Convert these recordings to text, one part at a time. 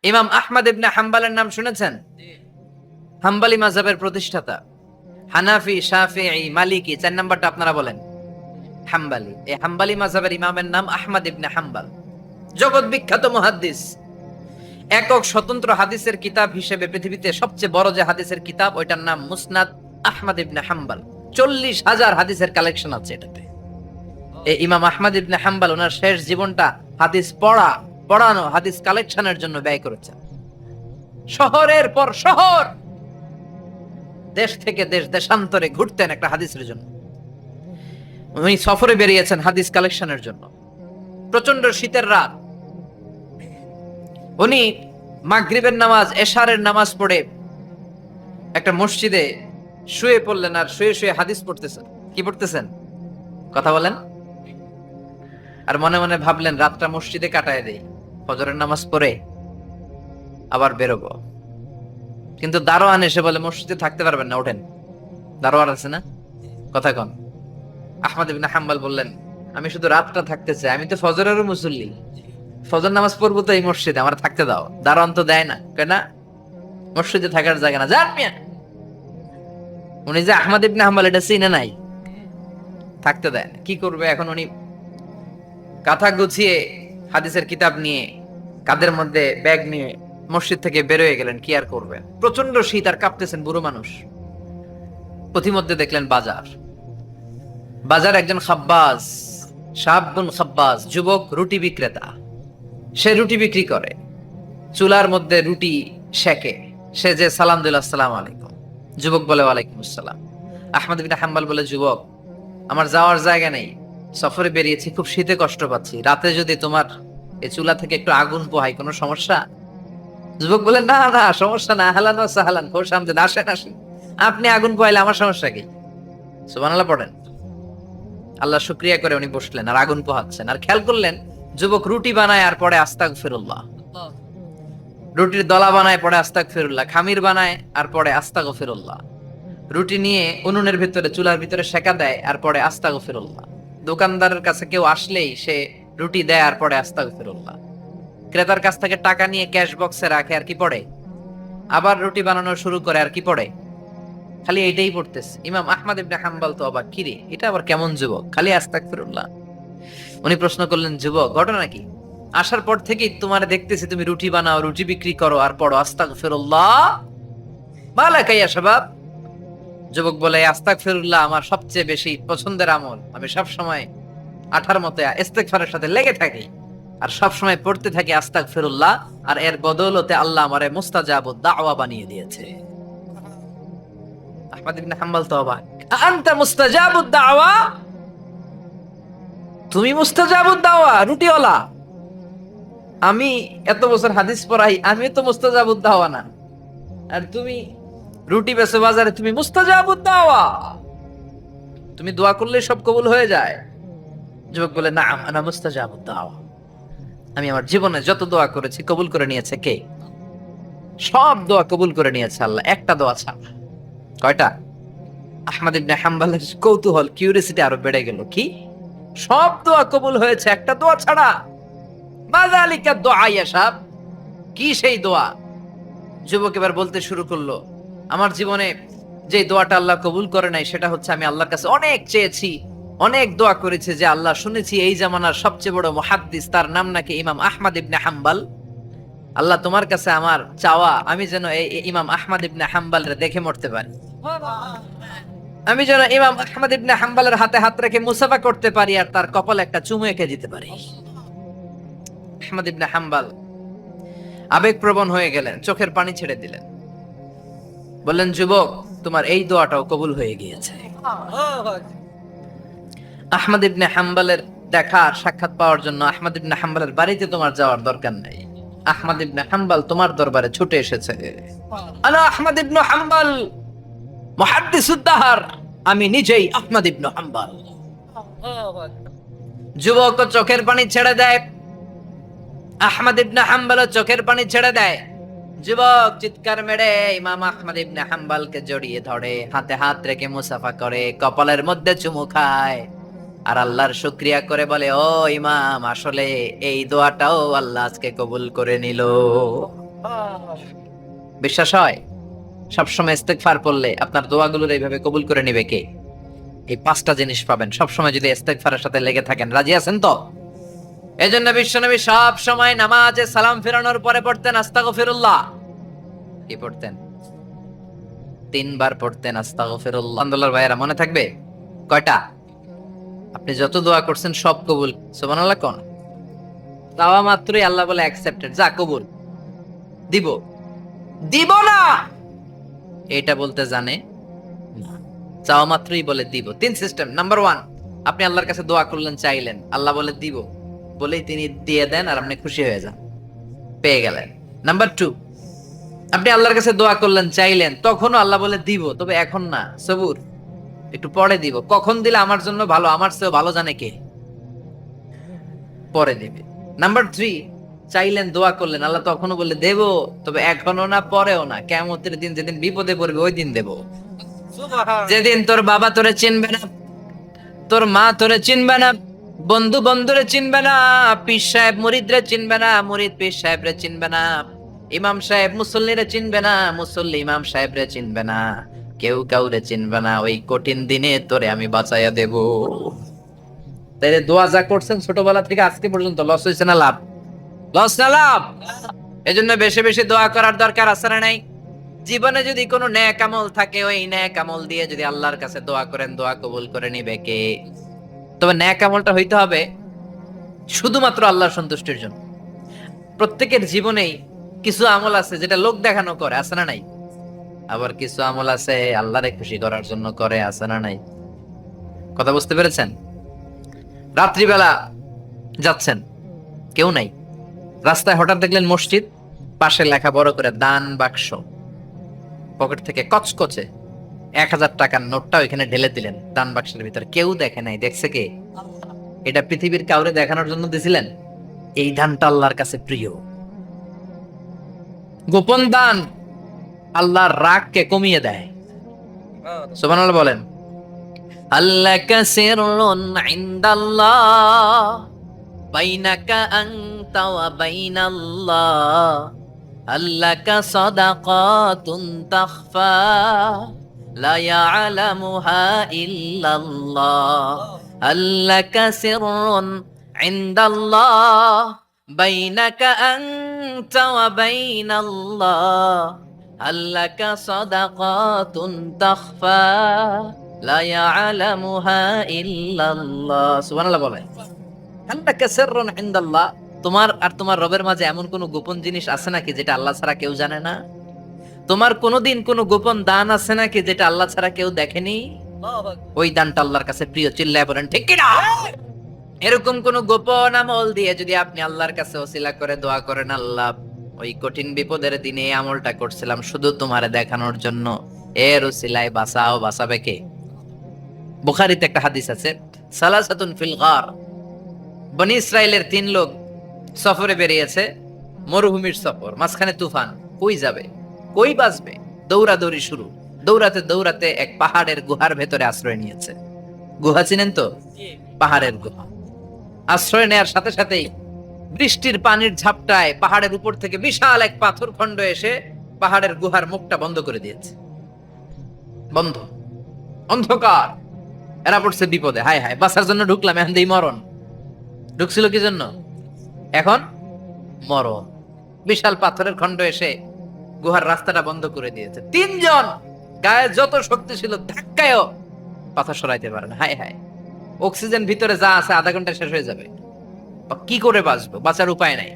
ইমাম আহমদ ইবনে হাম্বালের নাম শুনেছেন? হাম্বালি মাযহাবের প্রতিষ্ঠাতা। হানাফি, শাফিঈ, মালিকি, ৪ নাম্বারটা আপনারা বলেন। হাম্বালি। এই হাম্বালি মাযহাবের ইমামের নাম আহমদ ইবনে হাম্বাল। জগৎ বিখ্যাত মুহাদ্দিস। একক স্বতন্ত্র হাদিসের কিতাব হিসেবে পৃথিবীতে সবচেয়ে বড় যে হাদিসের কিতাব, ওইটার নাম মুসনাদ আহমদ ইবনে হাম্বাল। ৪০,০০০ হাদিসের কালেকশন আছে এটাতে। এই ইমাম আহমদ ইবনে হাম্বাল ওনার শেষ জীবনটা হাদিস পড়ানো, হাদিস কালেকশনের জন্য ব্যয় করেছেন। শহরের পর শহর, দেশ থেকে দেশ, দেশান্তরে ঘুরতেন একটা হাদিসের জন্য। উনি সফরে বেরিয়েছেন হাদিস কালেকশনের জন্য। প্রচন্ড শীতের রাত, উনি মাগরিবের নামাজ, এশারের নামাজ পড়ে একটা মসজিদে শুয়ে পড়লেন, আর শুয়ে শুয়ে হাদিস পড়তেছেন। কি পড়তেছেন? কথা বলেন। আর মনে মনে ভাবলেন রাতটা মসজিদে কাটায় দেই, ফজরের নামাজ পড়ে আবার বেরোবো। কিন্তু দারোয়ান এসে বলে মসজিদে থাকতে পারবেন না, ওঠেন। দারোয়ান আছে না? কথা কন। আহমদ ইবনে হাম্বাল বললেন, আমি শুধু রাতটা থাকতে চাই, আমি তো ফজরেরও মুসল্লি, ফজর নামাজ পড়বো তো এই মসজিদে, আমার থাকতে দাও। দারোয়ান তো দেয় না, কেন? মসজিদে থাকার জায়গা না, যান মিয়া। উনি যে আহমদ ইবনে হাম্বাল এটা চিনে নাই, থাকতে দেয় না। কি করবে এখন? উনি কাঁথা গুছিয়ে হাদিসের কিতাব নিয়ে, কাঁধের মধ্যে ব্যাগ নিয়ে মসজিদ থেকে বেরোয় গেলেন। কি আর করবেন, প্রচন্ড শীত, আর কাঁপতেছেন, বুড়ো মানুষ। পথিমধ্যে দেখলেন বাজার একজন খাব্বাজ, শাবুন খাব্বাজ, যুবক রুটি বিক্রেতা। সে রুটি বিক্রি করে, চুলার মধ্যে রুটি সেকে। সে যে সালাম দিল, আসসালামু আলাইকুম। যুবক বলে, ওয়ালাইকুম আসসালাম। আহমদ ইবনে হাম্বাল বলে, যুবক, আমার যাওয়ার জায়গা নেই, সফরে বেরিয়েছি, খুব শীতে কষ্ট পাচ্ছি, রাতে যদি তোমার এই চুলা থেকে একটু আগুন পোহাই, কোনো সমস্যা? যুবক বলে, না না, সমস্যা না, আহলান ওয়া সাহলান, খোশ আমদেদ, আসেন আসেন, আপনি আগুন পোহাইলে আমার সমস্যা কি? সুবহানাল্লাহ পড়েন। আল্লাহ শুকরিয়া করে উনি বসলেন আর আগুন পোহাচ্ছেন, আর খেয়াল করলেন যুবক রুটি বানায় আর পরে আস্তাগফিরুল্লাহ, রুটির দলা বানায় পরে আস্তাগফিরুল্লাহ, খামির বানায় আর পরে আস্তাগফিরুল্লাহ, রুটি নিয়ে উনুনের ভিতরে, চুলার ভিতরে সেকা দেয় আর পরে আস্তাগফিরুল্লাহ। দোকানদারের কাছে কেউ আসলেই সে রুটি দেয় আর পরে আস্তাগফিরুল্লাহ। ক্রেতার কাছ থেকে টাকা নিয়ে ক্যাশ বক্সে রাখে আর কি পড়ে, আবার রুটি বানানো শুরু করে আর কি পড়ে, খালি এইটাই পড়তেছে। ইমাম আহমদ ইবনে হাম্বাল তো অবাক, কিরে এটা আবার কেমন যুবক, খালি আস্তাগফিরুল্লাহ। উনি প্রশ্ন করলেন, যুবক, ঘটনা কি? আসার পর থেকেই তোমার দেখতেছি তুমি রুটি বানাও, রুটি বিক্রি করো আর পড়ো আস্তাগফিরুল্লাহ, মালাকা ইয়া শাবাব। যুবক বলে, আস্তাগফিরুল্লাহ আমার সবচেয়ে বেশি পছন্দের আমল, আমি সব সময় আঠার মতো ইস্তেগফারের সাথে লেগে থাকি আর সব সময় পড়তে থাকি আস্তাগফিরুল্লাহ, আর এর বদৌলতে আল্লাহ আমারে মুস্তাজাবুদ দাওয়া বানিয়ে দিয়েছে। আহমদ ইবনে হাম্বাল তো অবাক, আনতা মুস্তাজাবুদ দাওয়া? তুমি মুস্তাজাবুদ দাওয়া, রুটিওয়ালা? আমি এত বছর হাদিস পড়াই, আমি তো মুস্তাজাবুদ দাওয়া না, আর তুমি রুটি বেচো বাজারে, তুমি মুস্তাজাবুদ দাওয়া? তুমি দোয়া করলে সব কবুল হয়ে যায়? যুবক বলে, না, আনা মুস্তাজাবুদ দাওয়া, আমি আমার জীবনে যত দোয়া করেছি কবুল করে নিয়েছে কে? সব দোয়া কবুল করে নিয়েছে আল্লাহ, একটা দোয়া ছাড়া। কয়টা? আহমদ ইবনে হাম্বালের কৌতূহল, কিউরিওসিটি আরো বেড়ে গেল। কি? সব দোয়া কবুল হয়েছে, একটা দোয়া ছাড়া? মাযালিকা দোয়া ইয়া শাব, কি সেই দোয়া? যুবক এবার বলতে শুরু করলো, আমার জীবনে যে দোয়াটা আল্লাহ কবুল করে নাই সেটা হচ্ছে, আমি আল্লাহর কাছে অনেক চেয়েছি, অনেক দোয়া করেছি যে আল্লাহ, শুনেছি এই জামানার সবচেয়ে বড় মুহাদ্দিস, তার নাম নাকি ইমাম আহমদ ইবনে হাম্বাল। আল্লাহ, তোমার কাছে আমার চাওয়া, আমি যেন এই ইমাম আহমদ ইবনে হাম্বালরে দেখে মরতে পারি, আমি যেন ইমাম আহমদ ইবনে হাম্বালের হাতে হাত রেখে মুসাফা করতে পারি আর তার কপালে একটা চুমু এঁকে দিতে পারি। আহমদ ইবনে হাম্বাল আবেগপ্রবণ হয়ে গেলেন, চোখের পানি ছেড়ে দিলেন, বললেন, যুবক, তোমার এই দোয়াটাও কবুল হয়ে গিয়েছে। আহমদ ইবনে হাম্বালের দেখার সাক্ষাৎ পাওয়ার জন্য আহমদ ইবনে হাম্বালের বাড়িতে তোমার যাওয়ার দরকার নেই, আহমদ ইবনে হাম্বাল তোমার দরবারে ছুটে এসেছে। আনা আহমদ ইবনে হাম্বাল মুহাদ্দিসুদ দাহর, আমি নিজেই আহমদ ইবনে হাম্বাল। যুবক চোখের পানি ছেড়ে দেয়, আহমদ ইবনে হাম্বাল চোখের পানি ছেড়ে দেয়। যুবক চিৎকার মেরে ইমাম আহমদ ইবনে হাম্বালকে জড়িয়ে ধরে, হাতে হাত রেখে মুসাফা করে, কপালের মধ্যে চুমু খায় আর আল্লাহর শুকরিয়া করে বলে, ও ইমাম, আসলে এই দোয়াটাও আল্লাহ আজকে কবুল করে নিল। বিশ্বাস হয়? সবসময় ইস্তেগফার পড়লে আপনার দোয়াগুলোর এইভাবে কবুল করে নিবে কে? এই পাঁচটা জিনিস পাবেন সবসময় যদি ইস্তেগফারের সাথে লেগে থাকেন। রাজি আছেন তো? এজন্য বিশ্বনবী সব সময় নামাজে সালাম ফেরানোর পরে পড়তেন আস্তাগফিরুল্লাহ। কি পড়তেন? তিনবার পড়তেন আস্তাগফিরুল্লাহ। আন্দোলন ভাইয়েরা মনে থাকবে? কয়টা? আপনি যত দোয়া করছেন সব কবুল। সুবহানাল্লাহ কোন? চাওয়া মাত্রই আল্লাহ বলে অ্যাকসেপ্টেড, যা কবুল। দিব দিব না এটা বলতে জানে না। চাওয়া মাত্রই বলে দিব। তিন সিস্টেম। নাম্বার ওয়ান, আপনি আল্লাহর কাছে দোয়া করলেন, চাইলেন, আল্লাহ বলে দিব, বলেই তিনি দিয়ে দেন আর আপনি খুশি হয়ে যান, পেয়ে গেলেন। নাম্বার টু, আপনি আল্লাহর কাছে দোয়া করলেন, চাইলেন, তখনও আল্লাহ বলে দিব, তবে এখন না, সবুর, একটু পরে দিব। কখন দিলে আমার জন্য ভালো, আমার চেয়েও ভালো জানে কে, পরে দিবে। নাম্বার থ্রি, চাইলেন, দোয়া করলেন, আল্লাহ তখনও বলে দেব, তবে এখনো না, পরেও না, কিয়ামতের দিন যেদিন বিপদে পড়বে ওই দিন দেব। যেদিন তোর বাবা তোরে চিনবে না, তোর মা তোরে চিনবে না, বন্ধু বন্ধুরে চিনবে না, পীর সাহেব মুরিদরে চিনবে না, মুরিদ পীর সাহেবরে চিনবে না, ইমাম সাহেব মুসল্লিরে চিনবে না, মুসল্লি ইমাম সাহেবরে চিনবে না, কেউ কাউরে চিনবে না। ওই কঠিন দিনে তোরে আমি বাঁচাইয়া দেব। তাই দোয়া যা করছেন ছোটবেলা থেকে আজকে পর্যন্ত, লস হয়েছে না লাভ? লস না লাভ? এজন্য বেশি বেশি দোয়া করার দরকার আছে না নাই? জীবনে যদি কোনো নেক আমল থাকে, ওই নেক আমল দিয়ে যদি আল্লাহর কাছে দোয়া করেন, দোয়া কবুল করে নিবে কে? তবে নেক আমলটা হইতে হবে শুধুমাত্র আল্লাহর সন্তুষ্টির জন্য। প্রত্যেকের জীবনেই কিছু আমল আছে যেটা লোক দেখানো করে, আছে না নাই? আবার কিছু আমল আছে আল্লাহরে খুশি করার জন্য করে, আছে না নাই? কথা বুঝতে পেরেছেন? রাত্রিবেলা যাচ্ছেন, কেউ নাই, রাস্তায় হঠাৎ দেখলেন মসজিদ, পাশে লেখা বড় করে দান বাক্স, পকেট থেকে কচকচে 1000 টাকার নোটটা ওইখানে ঢেলে দিলেন দান বাক্সের ভিতরে। কেউ দেখে নাই, দেখছে কে? এটা পৃথিবীর কাউরে দেখানোর জন্য দিছিলেন? এই দানটা আল্লাহর কাছে প্রিয়। গোপন দান আল্লাহর রাগকে কমিয়ে দেয়। সুবহানাল্লাহ বলেন। আল্লাকা সিররুন ইনদাল্লাহ বাইনাকা আনতা ওয়া বাইনাল্লাহ, আল্লাকা সাদাকাতুন তাখফা লা ইয়ালামুহা ইল্লাল্লাহ, আল্লাকা সিররুন ইনদাল্লাহ বাইনাকা আনতা ওয়া বাইনাল্লাহ, আল্লাকা সাদাকাতুন তাখফা লা ইয়ালামুহা ইল্লাল্লাহ। সুবহানাল্লাহ বলেন। আল্লাকা সিররুন ইনদাল্লাহ, তোমার আর তোমার রবের মাঝে এমন কোন গোপন জিনিস আছে নাকি যেটা আল্লাহ ছাড়া কেউ জানে না? তোমার কোনদিন কোন গোপন দান আছে নাকি যেটা আল্লাহ ছাড়া কেউ দেখেনি? ওই দানটা আল্লাহর কাছে প্রিয়। চিল্লায় বলেন ঠিক কি না? এরকম কোন গোপন আমল দিয়ে যদি আপনি আল্লাহর কাছে ওসিলা করে দোয়া করেন, আল্লাহ ওই কঠিন বিপদের দিনে এই আমলটা করছিলাম শুধু তোমারে দেখানোর জন্য, এর ওসিলায় বাঁচাও, বাঁচাবে কে? বুখারীতে একটা হাদিস আছে, সালাসাতুন ফিল গার, বনি ইসরাইলের 3 লোক সফরে বেরিয়েছে, মরুভূমির সফর, মাঝখানে তুফান, কই যাবে, কই বাঁচবে, দৌড়াদৌড়ি শুরু। দৌড়াতে দৌড়াতে এক পাহাড়ের গুহার ভেতরে আশ্রয় নিয়েছে। গুহা চিনেন তো? পাহাড়ের গুহা। আশ্রয় নেয়ার সাথে সাথেই বৃষ্টির পানির ঝাপটায় পাহাড়ের উপর থেকে বিশাল এক পাথর খণ্ড এসে পাহাড়ের গুহার মুখটা বন্ধ করে দিয়েছে। বন্ধ, অন্ধকার। এরা পড়ছে বিপদে, হায় হায়, বাঁচার জন্য ঢুকলাম, এখন দেই মরণ। ঢুকছিল কি জন্য? এখন মরণ। বিশাল পাথরের খণ্ড এসে গুহার রাস্তাটা বন্ধ করে দিয়েছে। 3 জন গায়ে যত শক্তি ছিল ধাক্কায়ও পাথর সরাইতে পারে না। হায় হায়, অক্সিজেন ভিতরে যা আছে আধা ঘন্টা শেষ হয়ে যাবে। কি করে বাঁচবো? বাঁচার উপায় নাই।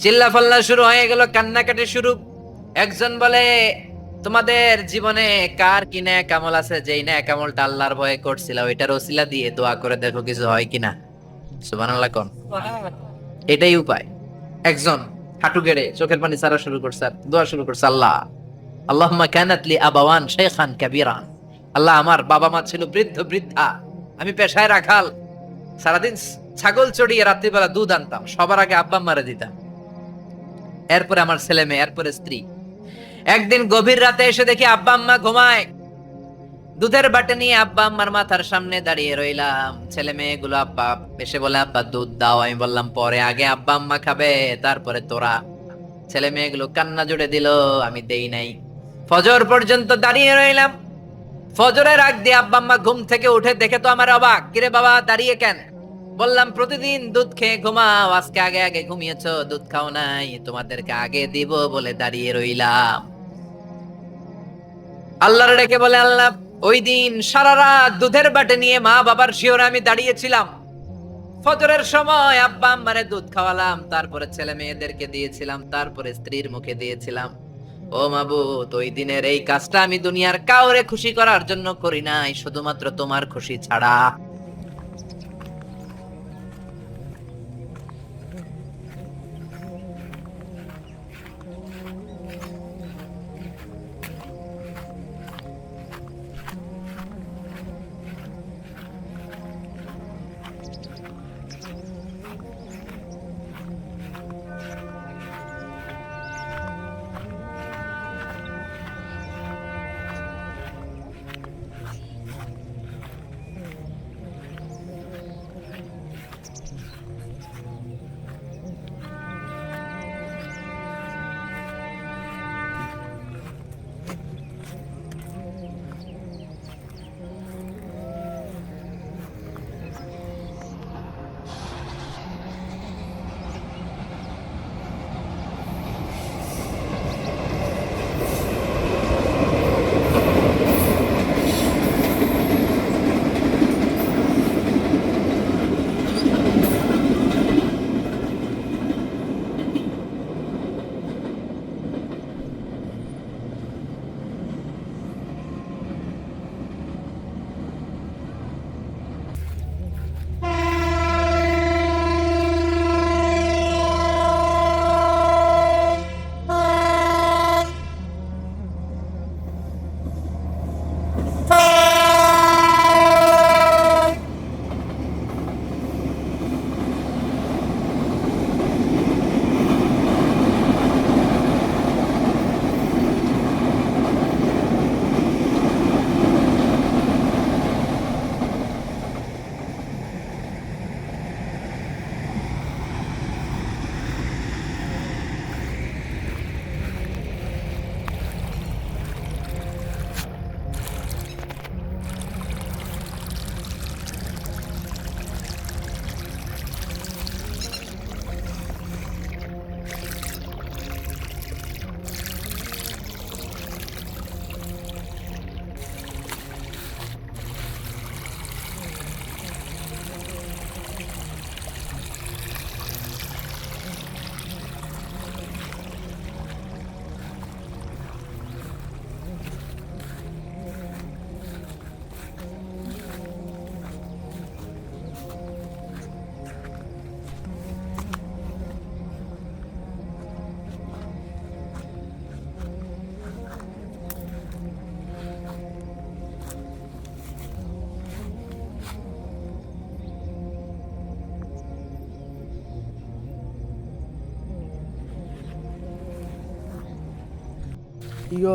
চিল্লা ফাল্লা শুরু হয়ে গেল, কান্নাকাটি শুরু। একজন বলে, তোমাদের জীবনে কার কি নেক আমল আছে, যেই নেক আমলটা আল্লাহর ভয়ে করছিল, ওইটার ওসিলা দিয়ে দোয়া করে দেখো কিছু হয় কিনা। সুবহানাল্লাহ কোন? এটাই উপায়। একজন হাঁটু গেড়ে চোখের পানি ছাড়া শুরু করছে, দোয়া শুরু করছে, আল্লাহ আল্লাহুম্মা কানাত লি আবাওয়ান শাইখান কাবীরান, আল্লাহ আমার বাবা মা ছিল বৃদ্ধ বৃদ্ধা, আমি পেশায় রাখাল, সারাদিন ছাগল চড়িয়ে রাত্রিবেলা দুধ আনতাম, সবার আগে আব্বা আম্মারে দিতাম, এরপরে আমার ছেলে মেয়ে, এরপরে স্ত্রী। একদিন গভীর রাতে এসে দেখি আব্বা আম্মা ঘুমায়, দুধের বাটি নিয়ে আব্বা আম্মার মাথার সামনে দাঁড়িয়ে রইলাম। ছেলে মেয়েগুলো আব্বা এসে বলে, আব্বা দুধ দাও। আমি বললাম পরে, আগে আব্বা আম্মা খাবে, তারপরে তোরা। ছেলে মেয়েগুলো কান্না জুড়ে দিল, আমি দেই নাই। ফজর পর্যন্ত দাঁড়িয়ে রইলাম। ফজরের আগ দিয়ে আব্বা আম্মা ঘুম থেকে উঠে দেখে তো আমার অবাক, কিরে বাবা দাঁড়িয়ে কেন? বললাম প্রতিদিন দুধ খেয়ে ঘুমাও, আজকে আগে আগে ঘুমিয়েছো, দুধ খাও নাই, তোমাদেরকে আগে দিব বলে দাঁড়িয়ে রইলাম। আল্লাহর ডেকে বলে, আল্লাহ ওই দিন সারা রাত দুধের বাটে নিয়ে মা বাবার শিওরে আমি দাঁড়িয়েছিলাম। ফজরের সময় আব্বা আম্মারে দুধ খাওয়ালাম, তারপরে ছেলে মেয়েদেরকে দিয়েছিলাম, তারপরে স্ত্রীর মুখে দিয়েছিলাম। ও মাবুদ, ওই দিনের এই কাজটা আমি দুনিয়ার কাউরে খুশি করার জন্য করি নাই, শুধুমাত্র তোমার খুশি ছাড়া।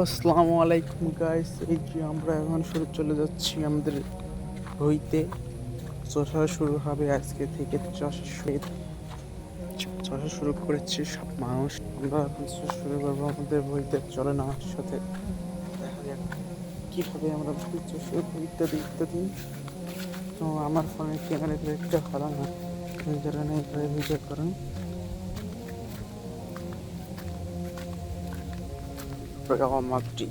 আসসালামু আলাইকুম গাইস, এই যে আমরা এখন চলে যাচ্ছি আমাদের হইতে। চষা শুরু হবে আজকে থেকে, চষা শুরু করেছে সব মানুষ। আমরা এখন শুরু করবো আমাদের বইতে, চলেন আমার সাথে দেখা যাক কীভাবে আমরা বই শুরু করি ইত্যাদি ইত্যাদি। তো আমার ফোনের ক্যামেরা একটা ভালো না, যারা নেই ভিডিও করেন। Madrid.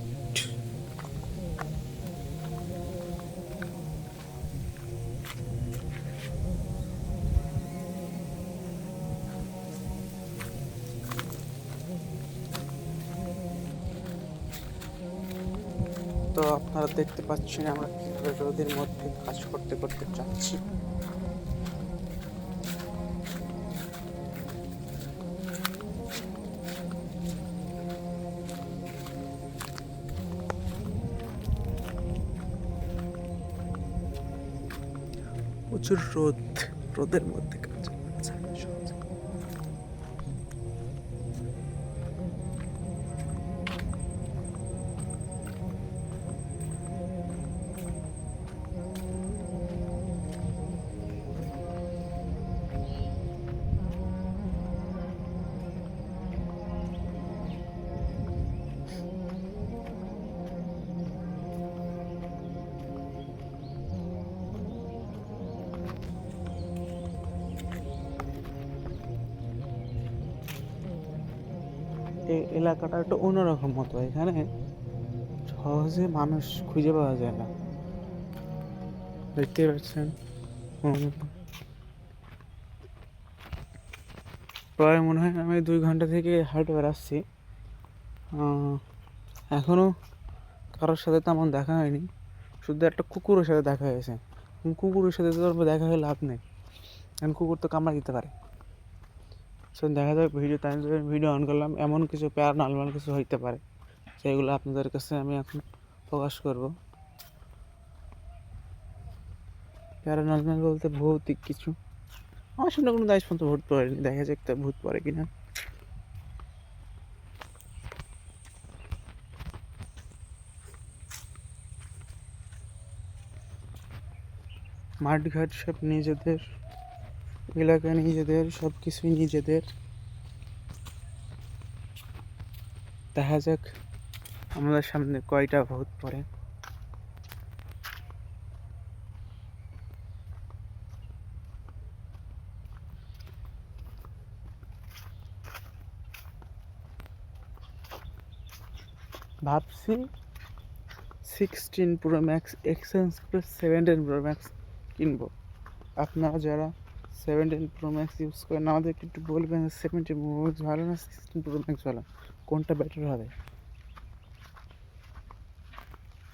তো আপনারা দেখতে পাচ্ছেন আমরা কিভাবে রোদের মধ্যে কাজ করতে করতে যাচ্ছি। প্রচুর রোদের মধ্যে কাজ করছে। এই এলাকাটা একটু অন্যরকম মতো, এখানে সহজে মানুষ খুঁজে পাওয়া যায় না, দেখতে পাচ্ছেন। প্রায় মনে হয় আমি 2 ঘন্টা থেকে হাঁটে বেড়াচ্ছি, এখনও কারোর সাথে তেমন দেখা হয়নি, শুধু একটা কুকুরের সাথে দেখা হয়েছে। কুকুরের সাথে তো দেখা হয়ে লাভ নেই, কারণ কুকুর তো কামড়া দিতে পারে। সো দেখা যাক, ভিডিও অন করলাম, এমন কিছু প্যারানর্মাল কিছু হইতে পারে সেগুলো আপনাদের কাছে আমি এখন প্রকাশ করব। প্যারানর্মাল বলতে ভৌতিক কিছু, আমার সামনে কোনো দায়িত্ব পর্যন্ত ভূত পড়েনি, দেখা যাক তা ভূত পড়ে কিনা। মাঠঘাট সব নিজেদের, এলাকা নিজেদের, সব কিছুই নিজেদের। দেখা যাক আমাদের সামনে কয়টা ভূত পড়ে। ভাবছি 16 Pro Max এক্সচেঞ্জ করে 17 Pro Max কিনবো। আপনারা যারা 17 Pro Max ইউজ করেন আমাদেরকে একটু বলবেন 17 Pro Max ভালো না 16 Pro Max ভালো, কোনটা বেটার হবে।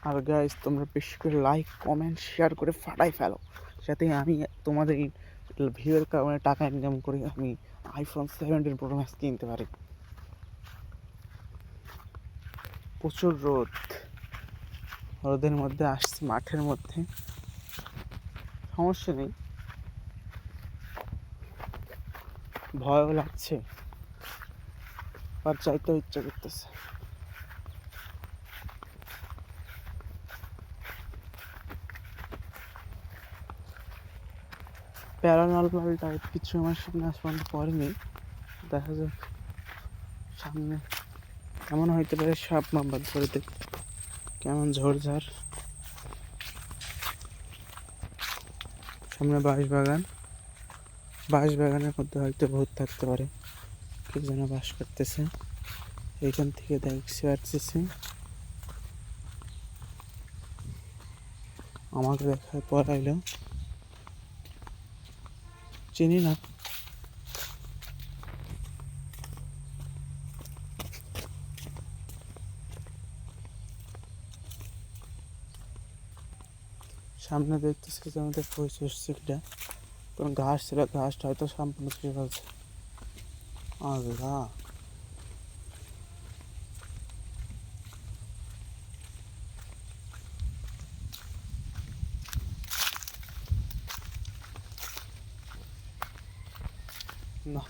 আর গাইস, তোমরা বেশি করে লাইক কমেন্ট শেয়ার করে ফাটাই ফেলো, যাতে আমি তোমাদের ভিউয়ের কারণে টাকা ইনকাম করি, আমি iPhone 17 Pro Max কিনতে পারি। প্রচুর রোদ, রোদের মধ্যে আসছি মাঠের মধ্যে, সমস্যা নেই, ভয়ও লাগছে আর চাইতেও ইচ্ছা করতেছে। প্যারানর্মাল টাইপ কিছু আমার সামনে আজ পর্যন্ত পড়েনি, দেখা যাক সামনে এমন হইতে পারে সাপ মাম্বার ধরতে কেমন ঝড়ঝাড়। সামনে বাঁশবাগানের মধ্যে হয়তো ভূত থাকতে পারে, কে যেন বাস করতেছে, এইখান থেকে দেখছি আসতেছে, আমাকে দেখায় পড়াইলো, চিনি না। সামনে দেখতেছি যে আমাদের প্রচুর সিকটা, কোনো ঘাস ছিল, ঘাসটা হয়তো সম্পূর্ণ ছিঁড়ে ফেলছে। আল্লাহ, না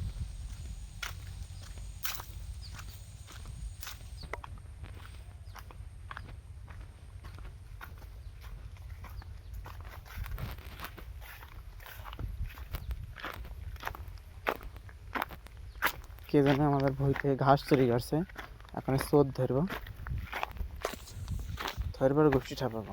কে জানে আমাদের ভুঁই থেকে ঘাস চুরি করছে, এখন চোর ধরবো, গোষ্ঠী ঠাপাবো।